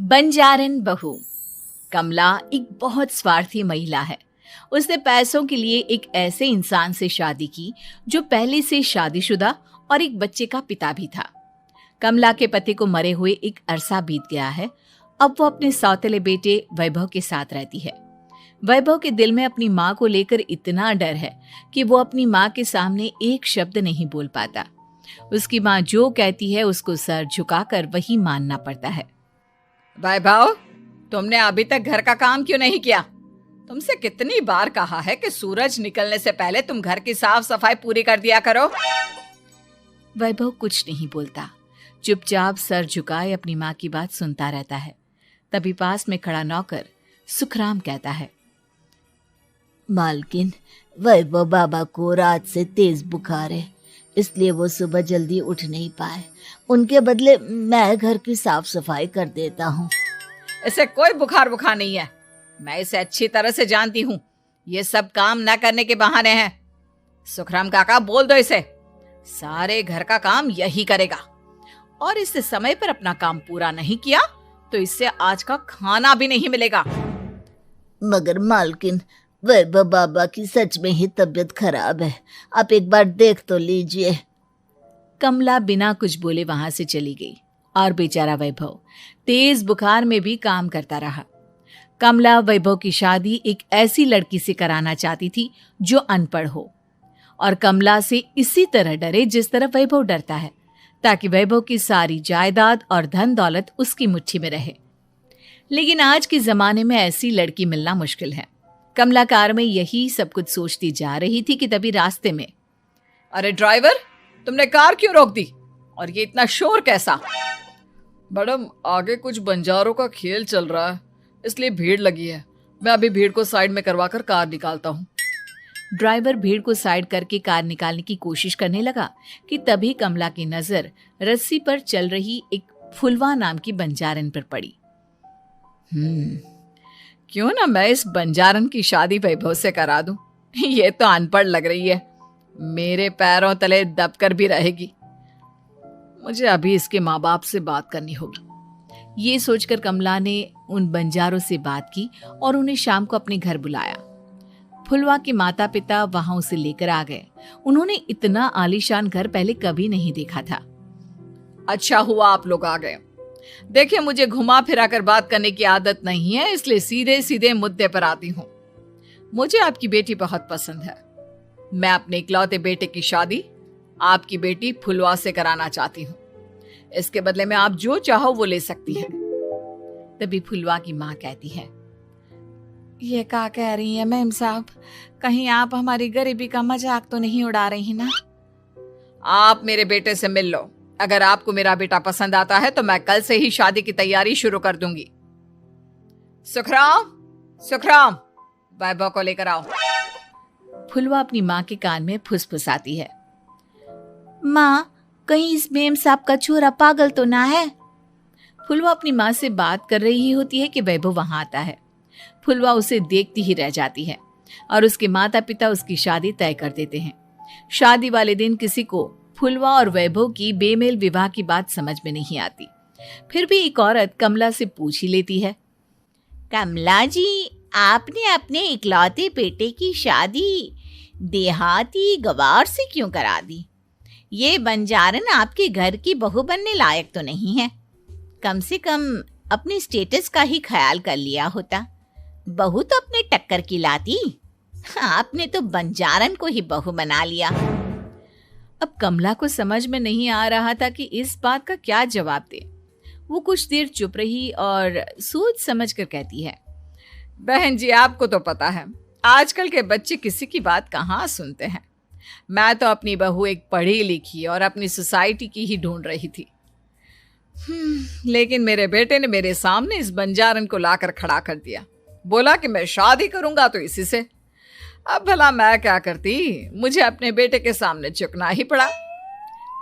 बंजारन बहू। कमला एक बहुत स्वार्थी महिला है। उसने पैसों के लिए एक ऐसे इंसान से शादी की जो पहले से शादीशुदा और एक बच्चे का पिता भी था। कमला के पति को मरे हुए एक अरसा बीत गया है। अब वो अपने सौतेले बेटे वैभव के साथ रहती है। वैभव के दिल में अपनी माँ को लेकर इतना डर है कि वो अपनी माँ के सामने एक शब्द नहीं बोल पाता। उसकी माँ जो कहती है उसको सर झुकाकर वही मानना पड़ता है। वैभव, तुमने अभी तक घर का काम क्यों नहीं किया? तुमसे कितनी बार कहा है कि सूरज निकलने से पहले तुम घर की साफ सफाई पूरी कर दिया करो। वैभव कुछ नहीं बोलता, चुपचाप सर झुकाए अपनी माँ की बात सुनता रहता है। तभी पास में खड़ा नौकर सुखराम कहता है, मालकिन, वैभव बाबा को रात से तेज बुखार है, इसलिए वो सुबह जल्दी उठ नहीं पाए। उनके बदले मैं घर की साफ सफाई कर देता हूँ। इसे कोई बुखार नहीं है। मैं इसे अच्छी तरह से जानती हूँ। ये सब काम न करने के बहाने हैं। सुखराम काका, बोल दो इसे, सारे घर का काम यही करेगा। और इससे समय पर अपना काम पूरा नहीं किया तो इससे आज का खाना भी नहीं मिलेगा। मगर मालकिन, वैभव बाबा की सच में ही तबीयत खराब है, आप एक बार देख तो लीजिए। कमला बिना कुछ बोले वहां से चली गई और बेचारा वैभव तेज बुखार में भी काम करता रहा। कमला वैभव की शादी एक ऐसी लड़की से कराना चाहती थी जो अनपढ़ हो और कमला से इसी तरह डरे जिस तरह वैभव डरता है, ताकि वैभव की सारी जायदाद और धन दौलत उसकी मुट्ठी में रहे। लेकिन आज के जमाने में ऐसी लड़की मिलना मुश्किल है। कमला कार में यही सब कुछ सोचती जा रही थी कि तभी रास्ते में, अरे ड्राइवर, तुमने कार क्यों रोक दी? और ये इतना शोर कैसा? मैडम, आगे कुछ बंजारों का खेल चल रहा है, इसलिए भीड़ लगी है। मैं अभी भीड़ को साइड में करवाकर कार निकालता हूँ। ड्राइवर भीड़ को साइड करके कार निकालने की कोशिश करने लगा कि तभी कमला की नजर रस्सी पर चल रही एक फुलवा नाम की बंजारन पर पड़ी। क्यों ना मैं इस बंजारन की शादी वैभव से करा दूं? ये तो अनपढ़ लग रही है, मेरे पैरों तले दबकर भी रहेगी। मुझे अभी इसके माँ बाप से बात करनी होगी। ये सोचकर कमला ने उन बंजारों से बात की और उन्हें शाम को अपने घर बुलाया। फुलवा के माता पिता वहां उसे लेकर आ गए। उन्होंने इतना आलीशान घर पहले कभी नहीं देखा था। अच्छा हुआ आप लोग आ गए। देखिए, मुझे घुमा फिरा कर बात करने की आदत नहीं है, इसलिए सीधे सीधे मुद्दे पर आती हूँ। मुझे आपकी बेटी बहुत पसंद है। मैं अपने इकलौते बेटे की शादी आपकी बेटी फुलवा से कराना चाहती हूँ। इसके बदले में आप जो चाहो वो ले सकती हैं। तभी फुलवा की माँ कहती है, ये क्या कह रही है मैम साहब? कहीं आप हमारी गरीबी का मजाक तो नहीं उड़ा रही ना? आप मेरे बेटे से मिल लो। अगर आपको मेरा बेटा पसंद आता है तो मैं कल से ही शादी की तैयारी शुरू कर दूंगी। सुखराम, वैभव को लेकर आओ। फुलवा अपनी माँ के कान में फुसफुसाती है, माँ, कहीं इस मेम साहब का छोरा पागल तो ना है? फुलवा अपनी माँ से बात कर रही होती है कि वैभव वहां आता है। फुलवा उसे देखती ही रह जाती है और उसके माता पिता उसकी शादी तय कर देते हैं। शादी वाले दिन किसी को फुलवा और वैभव की बेमेल विवाह की बात समझ में नहीं आती। फिर भी एक औरत कमला से पूछ ही लेती है, कमला जी, आपने अपने इकलौते बेटे की शादी देहाती गवार से क्यों करा दी? ये बंजारन आपके घर की बहू बनने लायक तो नहीं है। कम से कम अपने स्टेटस का ही ख्याल कर लिया होता। बहू तो अपने टक्कर की लाती, आपने तो बंजारन को ही बहू बना लिया। अब कमला को समझ में नहीं आ रहा था कि इस बात का क्या जवाब दे। वो कुछ देर चुप रही और सोच समझ कर कहती है, बहन जी, आपको तो पता है आजकल के बच्चे किसी की बात कहाँ सुनते हैं। मैं तो अपनी बहू एक पढ़ी लिखी और अपनी सोसाइटी की ही ढूंढ रही थी। लेकिन मेरे बेटे ने मेरे सामने इस बंजारन को लाकर खड़ा कर दिया। बोला कि मैं शादी करूंगा तो इसी से। अब भला मैं क्या करती, मुझे अपने बेटे के सामने झुकना ही पड़ा।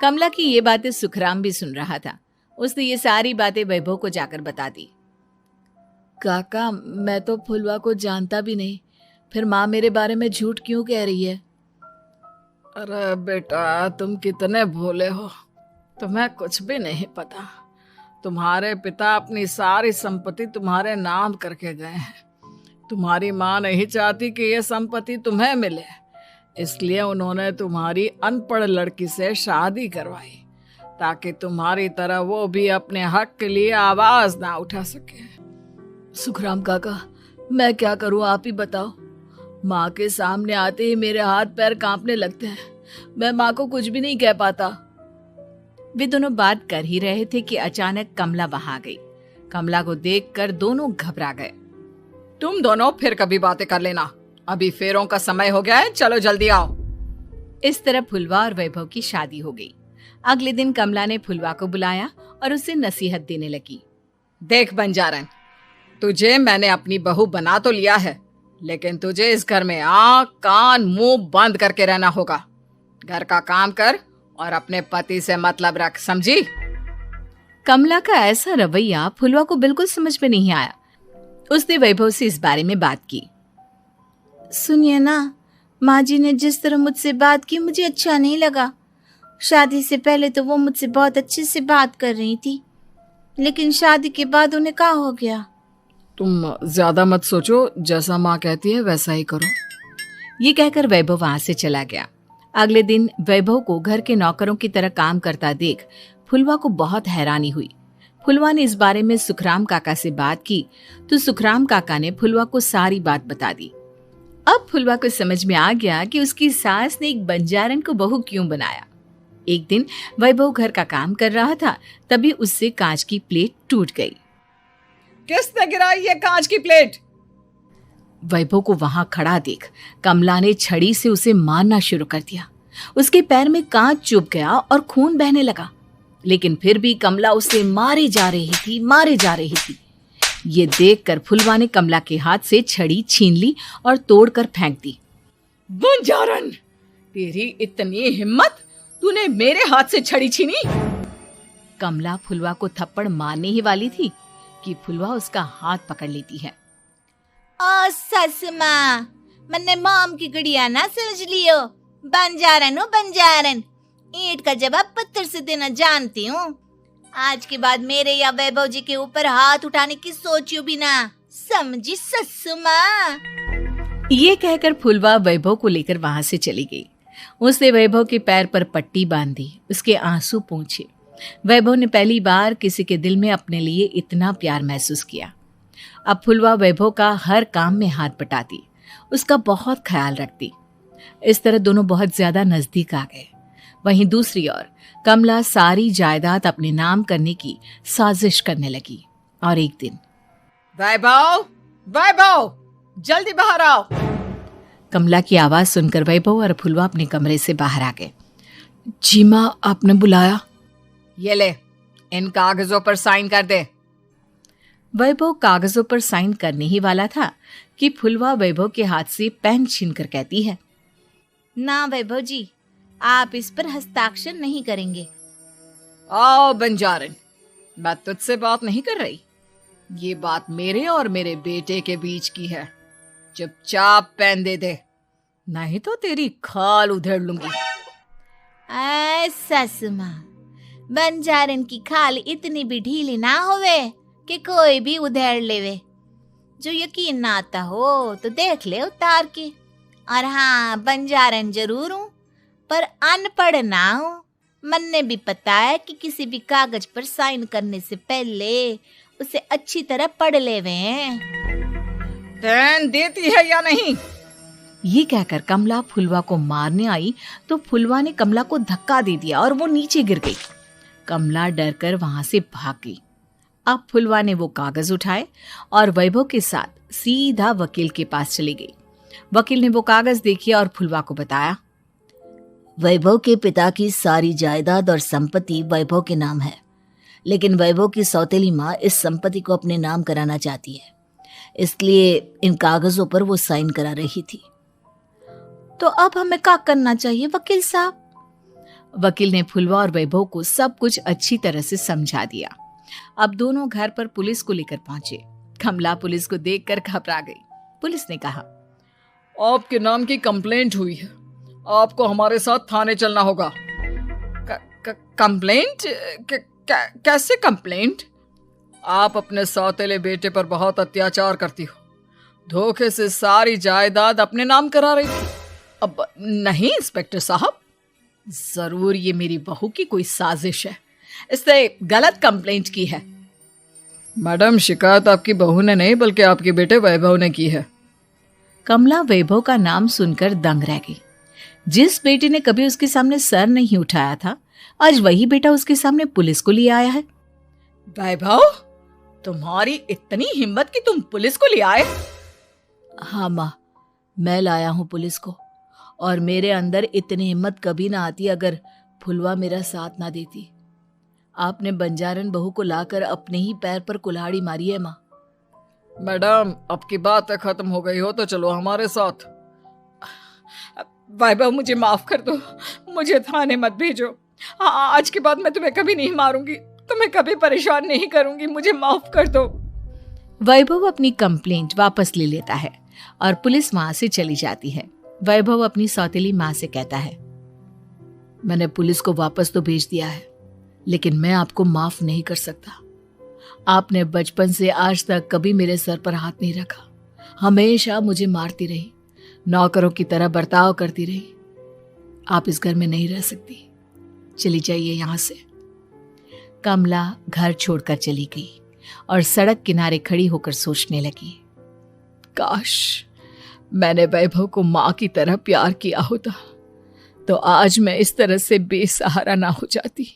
कमला की ये बातें सुखराम भी सुन रहा था। उसने ये सारी बातें वैभव को जाकर बता दी। काका, मैं तो फुलवा को जानता भी नहीं, फिर माँ मेरे बारे में झूठ क्यों कह रही है? अरे बेटा, तुम कितने भोले हो, तुम्हें कुछ भी नहीं पता। तुम्हारे पिता अपनी सारी संपत्ति तुम्हारे नाम करके गए हैं। तुम्हारी माँ नहीं चाहती कि यह संपत्ति तुम्हें मिले, इसलिए उन्होंने तुम्हारी अनपढ़ लड़की से शादी करवाई ताकि तुम्हारी तरह वो भी अपने हक के लिए आवाज ना उठा सके। सुखराम काका, मैं क्या करूं, आप ही बताओ। माँ के सामने आते ही मेरे हाथ पैर कांपने लगते हैं। मैं माँ को कुछ भी नहीं कह पाता। वे दोनों बात कर ही रहे थे कि अचानक कमला वहां आ गई। कमला को देखकर दोनों घबरा गए। तुम दोनों फिर कभी बातें कर लेना, अभी फेरों का समय हो गया है, चलो जल्दी आओ। इस तरह फुलवा और वैभव की शादी हो गई। अगले दिन कमला ने फुलवा को बुलाया और उसे नसीहत देने लगी। देख बंजारन, तुझे मैंने अपनी बहू बना तो लिया है, लेकिन तुझे इस घर में आंख कान मुंह बंद करके रहना होगा। घर का काम कर और अपने पति से मतलब रख, समझी? कमला का ऐसा रवैया फुलवा को बिल्कुल समझ में नहीं आया। उसने वैभव से इस बारे में बात की। सुनिए ना, माँ जी ने जिस तरह मुझसे बात की मुझे अच्छा नहीं लगा। शादी से पहले तो वो मुझसे बहुत अच्छे से बात कर रही थी, लेकिन शादी के बाद उन्हें क्या हो गया? तुम ज्यादा मत सोचो, जैसा माँ कहती है वैसा ही करो। ये कहकर वैभव वहां से चला गया। अगले दिन वैभव को घर के नौकरों की तरह काम करता देख फुलवा को बहुत हैरानी हुई। फुलवा ने इस बारे में सुखराम काका से बात की तो सुखराम काका ने फुलवा को सारी बात बता दी। अब फुलवा को समझ में आ गया कि उसकी सास ने एक बंजारन को बहू क्यों बनाया। एक दिन वैभव घर का काम कर रहा था, तभी उससे कांच की प्लेट टूट गई। किसने गिराई ये कांच की प्लेट? वैभव को वहां खड़ा देख कमला ने छड़ी से उसे मारना शुरू कर दिया। उसके पैर में कांच चुभ गया और खून बहने लगा, लेकिन फिर भी कमला उसे मारे जा रही थी। ये देखकर फुलवा ने कमला के हाथ से छड़ी छीन ली और तोड़कर फेंक दी। बंजारन, तेरी इतनी हिम्मत, तूने मेरे हाथ से छड़ी छीनी? कमला फुलवा को थप्पड़ मारने ही वाली थी कि फुलवा उसका हाथ पकड़ लेती है। ओ सस माँ, मैंने मॉम की गुड़िया ना समझ लियो। बंजारन हो बंजारन, ईंट का जवाब पत्थर से देना जानती हूँ। आज के बाद मेरे या वैभव जी के ऊपर हाथ उठाने की सोचियो भी ना, समझी ससु माँ? ये कहकर फुलवा वैभव को लेकर वहां से चली गई। उसने वैभव के पैर पर पट्टी बांधी, उसके आंसू पोंछे। वैभव ने पहली बार किसी के दिल में अपने लिए इतना प्यार महसूस किया। अब फुलवा वैभव का हर काम में हाथ बटाती, उसका बहुत ख्याल रखती। इस तरह दोनों बहुत ज्यादा नजदीक आ गए। वहीं दूसरी ओर कमला सारी जायदाद अपने नाम करने की साजिश करने लगी। और एक दिन, वैभव, जल्दी बाहर आओ। कमला की आवाज सुनकर वैभव और फुलवा अपने कमरे से बाहर आ गए। जी माँ, आपने बुलाया? ये ले, इन कागजों पर साइन कर दे। वैभव कागजों पर साइन करने ही वाला था कि फुलवा वैभव के हाथ से पेन छीनकर कहती है, ना वैभव जी, आप इस पर हस्ताक्षर नहीं करेंगे। आओ बंजारन, मैं तुझसे बात नहीं कर रही। ये बात मेरे और मेरे बेटे के बीच की है। चुपचाप पेन दे दे, नहीं तो तेरी खाल उधेड़ लूंगी। सस माँ, बंजारन की खाल इतनी भी ढीली ना होवे कि कोई भी उधेड़ लेवे। जो यकीन ना आता हो तो देख ले उतार के। और हाँ, बंजारन जरूर हूँ पर अनपढ़ ना हूँ। मन्ने भी पता है कि किसी भी कागज पर साइन करने से पहले उसे अच्छी तरह पढ़ लेवे हैं। पेन देती है या नहीं? ये कहकर कमला फुलवा को मारने आई तो फुलवा ने कमला को धक्का दे दिया और वो नीचे गिर गई। कमला डरकर वहां से भाग गई। अब फुलवा ने वो कागज उठाए और वैभव के साथ सीधा वकील के पास चली गई। वकील ने वो कागज देखे और फुलवा को बताया, वैभव के पिता की सारी जायदाद और संपत्ति वैभव के नाम है, लेकिन वैभव की सौतेली माँ इस संपत्ति को अपने नाम कराना चाहती है, इसलिए इन कागजों पर वो साइन करा रही थी। तो अब हमें क्या करना चाहिए वकील साहब? वकील ने फुलवा और वैभव को सब कुछ अच्छी तरह से समझा दिया। अब दोनों घर पर पुलिस को लेकर पहुंचे। कमला पुलिस को देखकर घबरा गई। पुलिस ने कहा, आपके नाम की कंप्लेंट हुई है, आपको हमारे साथ थाने चलना होगा। कंप्लेंट? कैसे कंप्लेंट? आप अपने सौतेले बेटे पर बहुत अत्याचार करती हो, धोखे से सारी जायदाद अपने नाम करा रही थी। अब नहीं इंस्पेक्टर साहब, जरूर ये मेरी बहू की कोई साजिश है, इसने गलत कंप्लेंट की है। मैडम, शिकायत आपकी बहू ने नहीं बल्कि आपके बेटे वैभव ने की है। कमला वैभव का नाम सुनकर दंग रह गई। जिस बेटे ने कभी उसके सामने सर नहीं उठाया था, आज वही बेटा उसके सामने पुलिस को लिए आया है। वैभव, तुम्हारी इतनी हिम्मत कि तुम पुलिस को ले आए? हाँ माँ, मैं लाया हूँ पुलिस को, और मेरे अंदर इतनी हिम्मत कभी ना आती अगर फुलवा मेरा साथ ना देती। आपने बंजारन बहू को लाकर अपने ही पैर पर कुल्हाड़ी मारी है माँ। मैडम, अब की बात खत्म हो गई हो तो चलो हमारे साथ। वैभव, मुझे माफ कर दो, मुझे थाने मत भेजो। आज के बाद मैं तुम्हें कभी नहीं मारूंगी, तुम्हें कभी परेशान नहीं करूंगी, मुझे माफ कर दो। वैभव अपनी कंप्लेंट वापस ले लेता है और पुलिस वहां से चली जाती है। वैभव अपनी सौतेली माँ से कहता है, मैंने पुलिस को वापस तो भेज दिया है, लेकिन मैं आपको माफ नहीं कर सकता। आपने बचपन से आज तक कभी मेरे सर पर हाथ नहीं रखा, हमेशा मुझे मारती रही, नौकरों की तरह बर्ताव करती रही। आप इस घर में नहीं रह सकती, चली जाइए यहां से। कमला घर छोड़कर चली गई और सड़क किनारे खड़ी होकर सोचने लगी, काश मैंने वैभव को माँ की तरह प्यार किया होता तो आज मैं इस तरह से बेसहारा ना हो जाती।